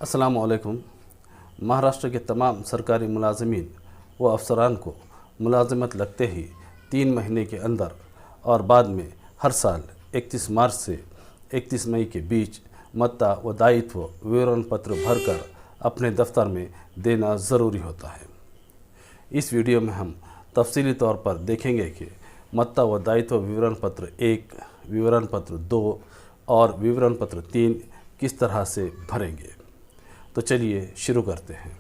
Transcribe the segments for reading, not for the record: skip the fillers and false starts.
अस्सलामुअलैकुम। महाराष्ट्र के तमाम सरकारी मुलाजमीन व अफसरान को मुलाजमत लगते ही 3 महीने के अंदर और बाद में हर साल 31 मार्च से 31 मई के बीच मत्ता व दायित्व विवरण पत्र भरकर अपने दफ्तर में देना ज़रूरी होता है। इस वीडियो में हम तफसीली तौर पर देखेंगे कि मत्ता व दायित्व विवरण पत्र 1, विवरण पत्र 2 और विवरण पत्र 3 किस तरह से भरेंगे। तो चलिए शुरू करते हैं।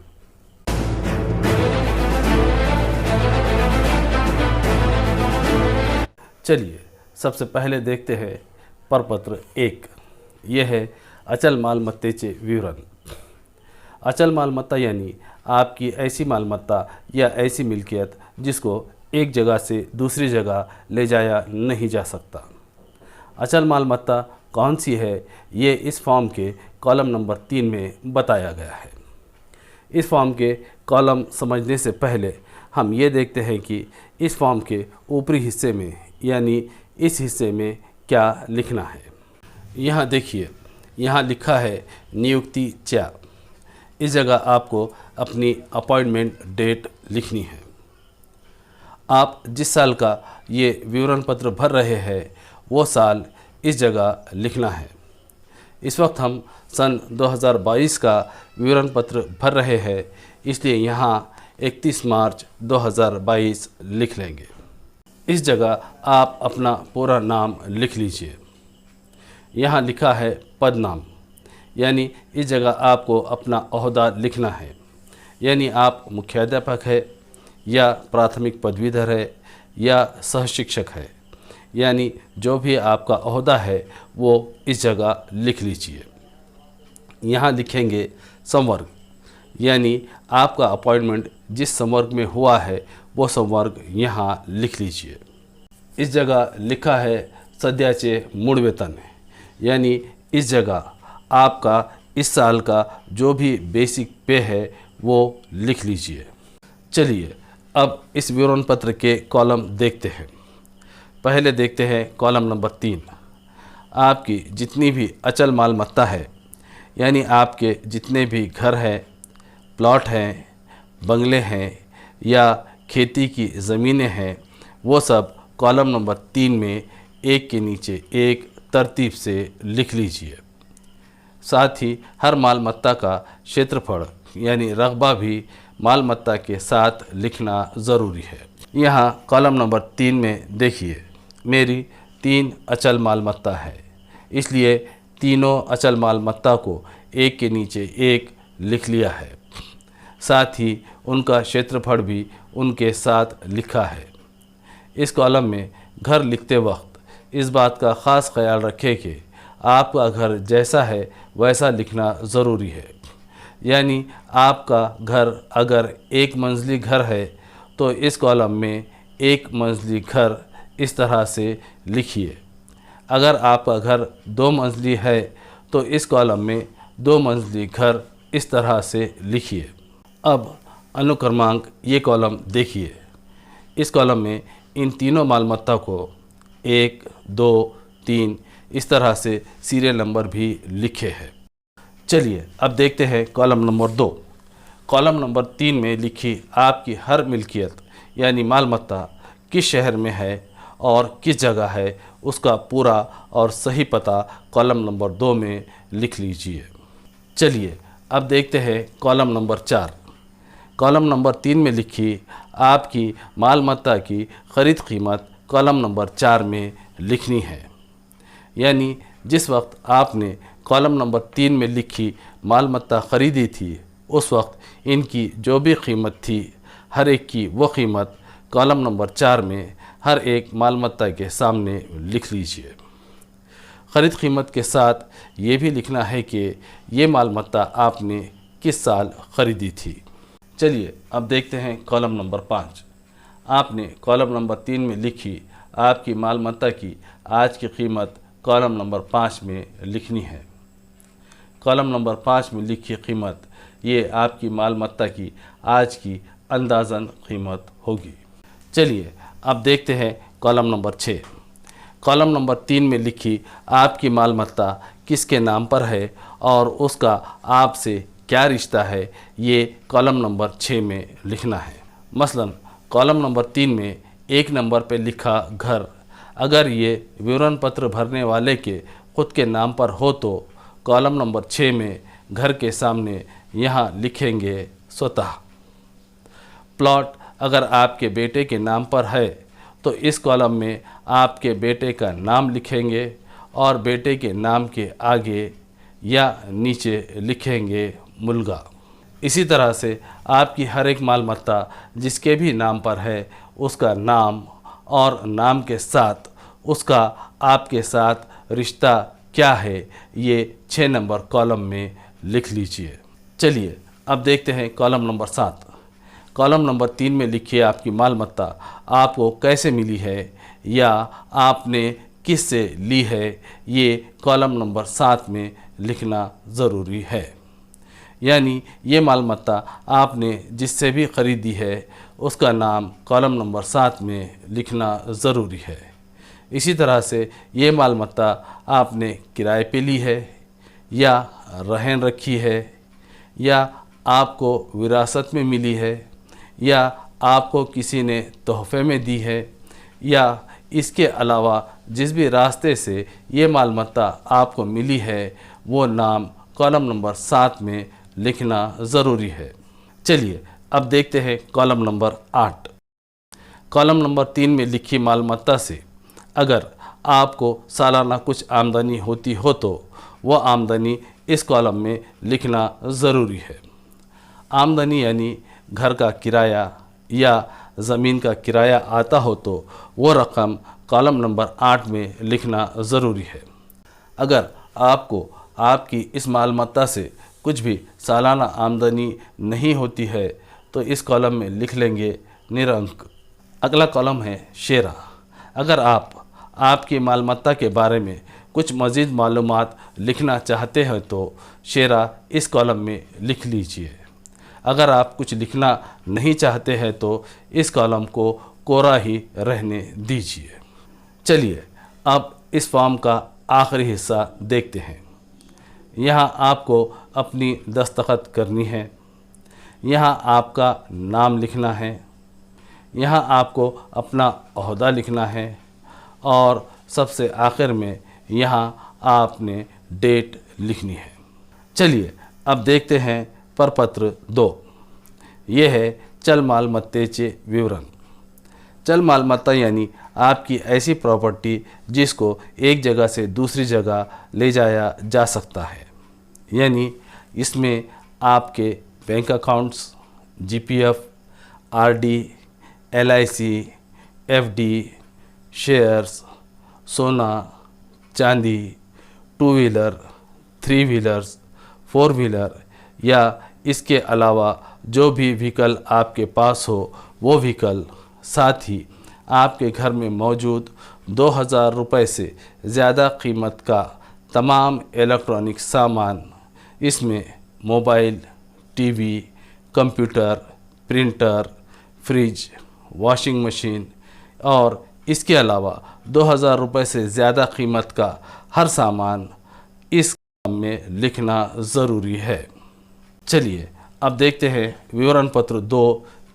चलिए सबसे पहले देखते हैं प्रपत्र 1। यह है अचल मालमत्तेचे विवरण। अचल मालमत्ता यानी आपकी ऐसी मालमत्ता या ऐसी मिल्कियत जिसको एक जगह से दूसरी जगह ले जाया नहीं जा सकता। अचल मालमत्ता कौन सी है, ये इस फॉर्म के कॉलम नंबर 3 में बताया गया है। इस फॉर्म के कॉलम समझने से पहले हम ये देखते हैं कि इस फॉर्म के ऊपरी हिस्से में यानी इस हिस्से में क्या लिखना है। यहाँ देखिए, यहाँ लिखा है नियुक्ति 4। इस जगह आपको अपनी अपॉइंटमेंट डेट लिखनी है। आप जिस साल का ये विवरण पत्र भर रहे हैं वो साल इस जगह लिखना है। इस वक्त हम सन 2022 का विवरण पत्र भर रहे हैं, इसलिए यहाँ 31 मार्च 2022 लिख लेंगे। इस जगह आप अपना पूरा नाम लिख लीजिए। यहाँ लिखा है पद नाम, यानी इस जगह आपको अपना ओहदा लिखना है, यानी आप मुख्याध्यापक है या प्राथमिक पदवीधर है या सहशिक्षक है, यानी जो भी आपका ओहदा है वो इस जगह लिख लीजिए। यहाँ लिखेंगे संवर्ग, यानी आपका अपॉइंटमेंट जिस संवर्ग में हुआ है वो संवर्ग यहाँ लिख लीजिए। इस जगह लिखा है सध्याचे मूळ वेतन, यानी इस जगह आपका इस साल का जो भी बेसिक पे है वो लिख लीजिए। चलिए अब इस विवरण पत्र के कॉलम देखते हैं। पहले देखते हैं कॉलम नंबर 3। आपकी जितनी भी अचल मालमत्ता है, यानी आपके जितने भी घर हैं, प्लॉट हैं, बंगले हैं या खेती की ज़मीनें हैं, वो सब कॉलम नंबर 3 में एक के नीचे एक तरतीब से लिख लीजिए। साथ ही हर मालमत्ता का क्षेत्रफल यानी रकबा भी मालमत्ता के साथ लिखना ज़रूरी है। यहाँ कॉलम नंबर 3 में देखिए, मेरी 3 अचल मालमत्ता है, इसलिए तीनों अचल मालमत्ता को एक के नीचे एक लिख लिया है। साथ ही उनका क्षेत्रफल भी उनके साथ लिखा है। इस कॉलम में घर लिखते वक्त इस बात का ख़ास ख्याल रखें कि आपका घर जैसा है वैसा लिखना ज़रूरी है। यानी आपका घर अगर 1 मंजिली घर है तो इस कॉलम में 1 मंजिली घर इस तरह से लिखिए। अगर आपका घर 2 मंजिली है तो इस कॉलम में 2 मंजिली घर इस तरह से लिखिए। अब अनुक्रमांक ये कॉलम देखिए। इस कॉलम में इन तीनों मालमत्ता को 1, 2, 3 इस तरह से सीरियल नंबर भी लिखे हैं। चलिए अब देखते हैं कॉलम नंबर 2। कॉलम नंबर 3 में लिखी आपकी हर मिल्कियत यानी मालमत्ता किस शहर में है और किस जगह है, उसका पूरा और सही पता कॉलम नंबर 2 में लिख लीजिए। चलिए अब देखते हैं कॉलम नंबर 4। कॉलम नंबर 3 में लिखी आपकी मालमत्ता की ख़रीद कीमत कॉलम नंबर 4 में लिखनी है। यानी जिस वक्त आपने कॉलम नंबर 3 में लिखी मालमत्ता ख़रीदी थी उस वक्त इनकी जो भी कीमत थी हर एक की वो कीमत कॉलम नंबर 4 में हर एक मालमत्ता के सामने लिख लीजिए। ख़रीद कीमत के साथ ये भी लिखना है कि ये मालमत्ता आपने किस साल ख़रीदी थी। चलिए अब देखते हैं कॉलम नंबर 5। आपने कॉलम नंबर 3 में लिखी आपकी मालमत्ता की आज की कीमत कॉलम नंबर 5 में लिखनी है। कॉलम नंबर 5 में लिखी कीमत ये आपकी मालमत्ता की आज की अंदाज़न कीमत होगी। चलिए अब देखते हैं कॉलम नंबर 6। कॉलम नंबर 3 में लिखी आपकी मालमत्ता किसके नाम पर है और उसका आपसे क्या रिश्ता है, ये कॉलम नंबर 6 में लिखना है। मसलन कॉलम नंबर 3 में 1 नंबर पे लिखा घर, अगर ये विवरण पत्र भरने वाले के खुद के नाम पर हो तो कॉलम नंबर 6 में घर के सामने यहाँ लिखेंगे स्वतः। प्लॉट अगर आपके बेटे के नाम पर है तो इस कॉलम में आपके बेटे का नाम लिखेंगे और बेटे के नाम के आगे या नीचे लिखेंगे मुलगा। इसी तरह से आपकी हर एक मालमत्ता जिसके भी नाम पर है उसका नाम और नाम के साथ उसका आपके साथ रिश्ता क्या है, ये 6 नंबर कॉलम में लिख लीजिए। चलिए अब देखते हैं कॉलम नंबर 7। कॉलम नंबर 3 में लिखिए आपकी मालमत्ता आपको कैसे मिली है या आपने किस से ली है, ये कॉलम नंबर 7 में लिखना ज़रूरी है। यानी ये मालमत्ता आपने जिससे भी ख़रीदी है उसका नाम कॉलम नंबर 7 में लिखना ज़रूरी है। इसी तरह से ये मालमत्ता आपने किराए पे ली है या रहन रखी है या आपको विरासत में मिली है या आपको किसी ने तोहफे में दी है या इसके अलावा जिस भी रास्ते से ये मालमत्ता आपको मिली है वो नाम कॉलम नंबर 7 में लिखना ज़रूरी है। चलिए अब देखते हैं कॉलम नंबर 8। कॉलम नंबर 3 में लिखी मालमत्ता से अगर आपको सालाना कुछ आमदनी होती हो तो वह आमदनी इस कॉलम में लिखना ज़रूरी है। आमदनी यानी घर का किराया या ज़मीन का किराया आता हो तो वो रकम कॉलम नंबर 8 में लिखना ज़रूरी है। अगर आपको आपकी इस मालमत्ता से कुछ भी सालाना आमदनी नहीं होती है तो इस कॉलम में लिख लेंगे निरंक। अगला कॉलम है शेरा। अगर आप आपकी मालमत्ता के बारे में कुछ मज़ीद मालूमात लिखना चाहते हैं तो शेरा इस कॉलम में लिख लीजिए। अगर आप कुछ लिखना नहीं चाहते हैं तो इस कॉलम को कोरा ही रहने दीजिए। चलिए अब इस फॉर्म का आखिरी हिस्सा देखते हैं। यहाँ आपको अपनी दस्तखत करनी है, यहाँ आपका नाम लिखना है, यहाँ आपको अपना ओहदा लिखना है और सबसे आखिर में यहाँ आपने डेट लिखनी है। चलिए अब देखते हैं प्रपत्र 2। ये है चल मालमत्तेचे विवरण। चल मालमत्ता यानी आपकी ऐसी प्रॉपर्टी जिसको एक जगह से दूसरी जगह ले जाया जा सकता है। यानी इसमें आपके bank accounts, GPF, RD, LIC, FD, shares, सोना, चांदी, 2 व्हीलर, 3 व्हीलर्स, 4 व्हीलर या इसके अलावा जो भी व्हीकल आपके पास हो वो व्हीकल, साथ ही आपके घर में मौजूद 2000 रुपये से ज़्यादा कीमत का तमाम इलेक्ट्रॉनिक सामान, इसमें mobile, TV, computer, printer, fridge, washing machine और इसके अलावा 2000 रुपये से ज़्यादा कीमत का हर सामान इस फॉर्म में लिखना ज़रूरी है। चलिए अब देखते हैं विवरण पत्र 2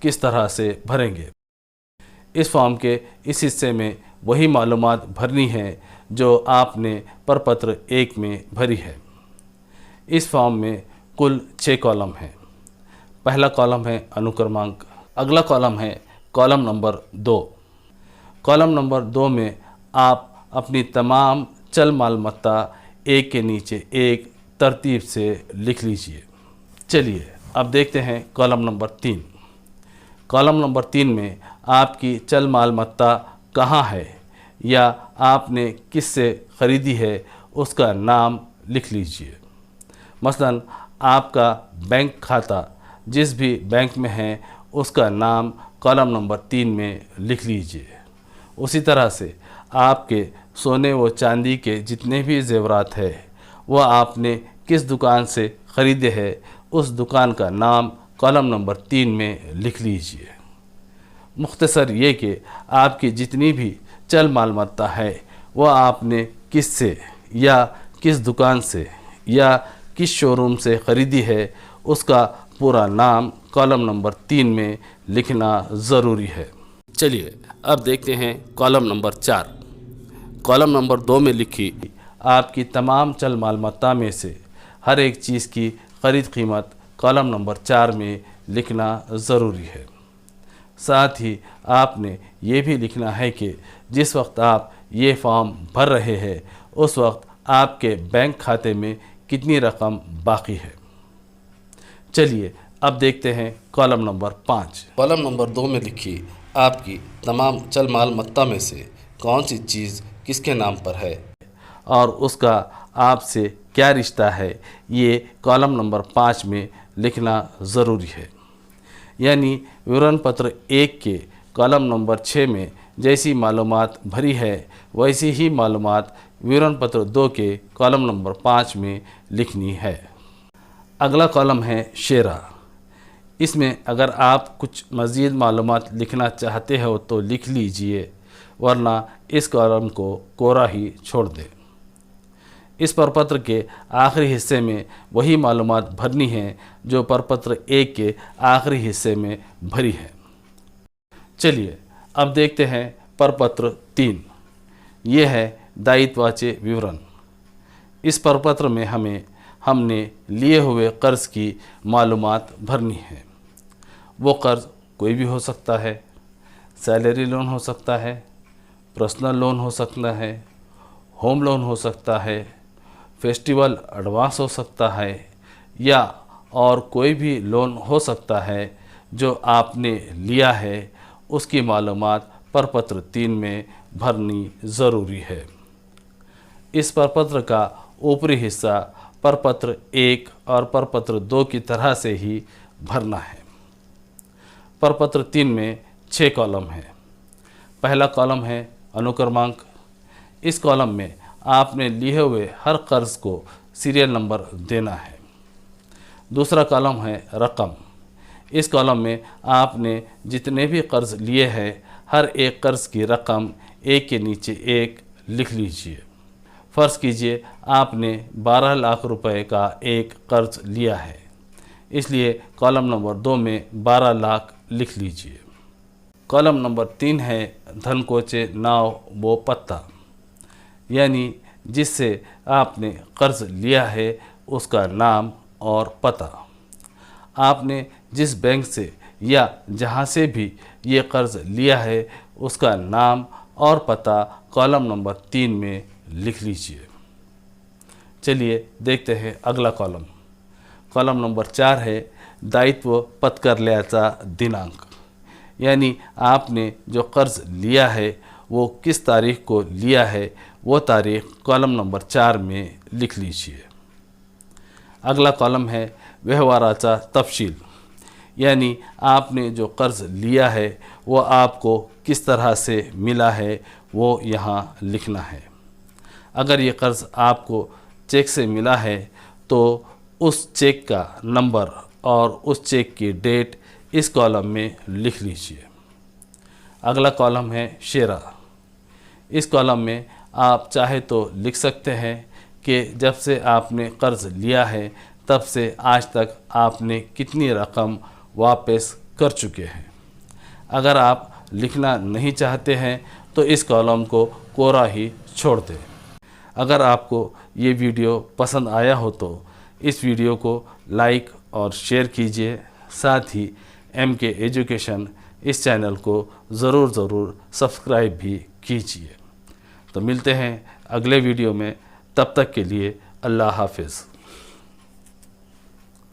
किस तरह से भरेंगे। इस फॉर्म के इस हिस्से में वही मालूमात भरनी है जो आपने प्रपत्र 1 में भरी है। इस फॉर्म में कुल 6 कॉलम हैं। पहला कॉलम है अनुक्रमांक, अगला कॉलम है कॉलम नंबर 2। कॉलम नंबर 2 में आप अपनी तमाम चल मालमत्ता एक के नीचे एक तरतीब से लिख लीजिए। चलिए अब देखते हैं कॉलम नंबर 3। कॉलम नंबर 3 में आपकी चल मालमत्ता कहाँ है या आपने किस से ख़रीदी है उसका नाम लिख लीजिए। मसलन आपका बैंक खाता जिस भी बैंक में है उसका नाम कॉलम नंबर 3 में लिख लीजिए। उसी तरह से आपके सोने व चांदी के जितने भी ज़ेवरात है वह आपने किस दुकान से ख़रीदे है उस दुकान का नाम कॉलम नंबर 3 में लिख लीजिए। मुख्तसर ये कि आपकी जितनी भी चल मालमत्ता है वह आपने किस से या किस दुकान से या किस शोरूम से ख़रीदी है उसका पूरा नाम कॉलम नंबर 3 में लिखना ज़रूरी है। चलिए अब देखते हैं कॉलम नंबर 4। कॉलम नंबर 2 में लिखी आपकी तमाम चल मालमत्ता में से हर एक चीज़ की ख़रीद कीमत कॉलम नंबर 4 में लिखना ज़रूरी है। साथ ही आपने ये भी लिखना है कि जिस वक्त आप ये फॉर्म भर रहे हैं उस वक्त आपके बैंक खाते में कितनी रकम बाकी है। चलिए अब देखते हैं कॉलम नंबर 5। कॉलम नंबर 2 में लिखी आपकी तमाम चल मालमत्ता में से कौन सी चीज़ किसके नाम पर है और उसका आपसे क्या रिश्ता है, ये कॉलम नंबर 5 में लिखना ज़रूरी है। यानी विवरण पत्र 1 के कॉलम नंबर 6 में जैसी मालूमात भरी है वैसी ही मालूमात विवरण पत्र 2 के कॉलम नंबर 5 में लिखनी है। अगला कॉलम है शेरा। इसमें अगर आप कुछ मज़ीद मालूमात लिखना चाहते हो तो लिख लीजिए, वरना इस कॉलम को कोरा ही छोड़ दें। इस प्रपत्र के आखिरी हिस्से में वही मालूमात भरनी है जो प्रपत्र 1 के आखिरी हिस्से में भरी है। चलिए अब देखते हैं प्रपत्र 3। ये है दायित्वाचे विवरण। इस प्रपत्र में हमने लिए हुए कर्ज़ की मालूमात भरनी है। वो कर्ज़ कोई भी हो सकता है, सैलरी लोन हो सकता है, पर्सनल लोन हो सकता है, होम लोन हो सकता है, फेस्टिवल एडवांस हो सकता है या और कोई भी लोन हो सकता है जो आपने लिया है, उसकी मालूमात प्रपत्र 3 में भरनी ज़रूरी है। इस प्रपत्र का ऊपरी हिस्सा प्रपत्र 1 और प्रपत्र 2 की तरह से ही भरना है। प्रपत्र 3 में 6 कॉलम हैं। पहला कॉलम है अनुक्रमांक। इस कॉलम में आपने लिए हुए हर कर्ज़ को सीरियल नंबर देना है। दूसरा कॉलम है रकम। इस कॉलम में आपने जितने भी कर्ज़ लिए हैं हर एक कर्ज़ की रकम एक के नीचे एक लिख लीजिए। फ़र्ज़ कीजिए आपने 12 लाख रुपए का एक कर्ज़ लिया है, इसलिए कॉलम नंबर 2 में 12 लाख लिख लीजिए। कॉलम नंबर 3 है धनकोचे नाव वो पत्ता, यानी जिससे आपने कर्ज़ लिया है उसका नाम और पता। आपने जिस बैंक से या जहां से भी ये कर्ज़ लिया है उसका नाम और पता कॉलम नंबर 3 में लिख लीजिए। चलिए देखते हैं अगला कॉलम। कॉलम नंबर 4 है दायित्व पत्करल्याचा दिनांक, यानी आपने जो कर्ज़ लिया है वो किस तारीख को लिया है वो तारीख कॉलम नंबर 4 में लिख लीजिए। अगला कॉलम है व्यवहाराचा तफसील, यानी आपने जो कर्ज़ लिया है वो आपको किस तरह से मिला है वो यहाँ लिखना है। अगर ये कर्ज़ आपको चेक से मिला है तो उस चेक का नंबर और उस चेक की डेट इस कॉलम में लिख लीजिए। अगला कॉलम है शेरा। इस कॉलम में आप चाहे तो लिख सकते हैं कि जब से आपने कर्ज़ लिया है तब से आज तक आपने कितनी रकम वापस कर चुके हैं। अगर आप लिखना नहीं चाहते हैं तो इस कॉलम को कोरा ही छोड़ दें। अगर आपको ये वीडियो पसंद आया हो तो इस वीडियो को लाइक और शेयर कीजिए। साथ ही MK एजुकेशन इस चैनल को ज़रूर सब्सक्राइब भी कीजिए। तो मिलते हैं अगले वीडियो में, तब तक के लिए अल्लाह हाफिज़।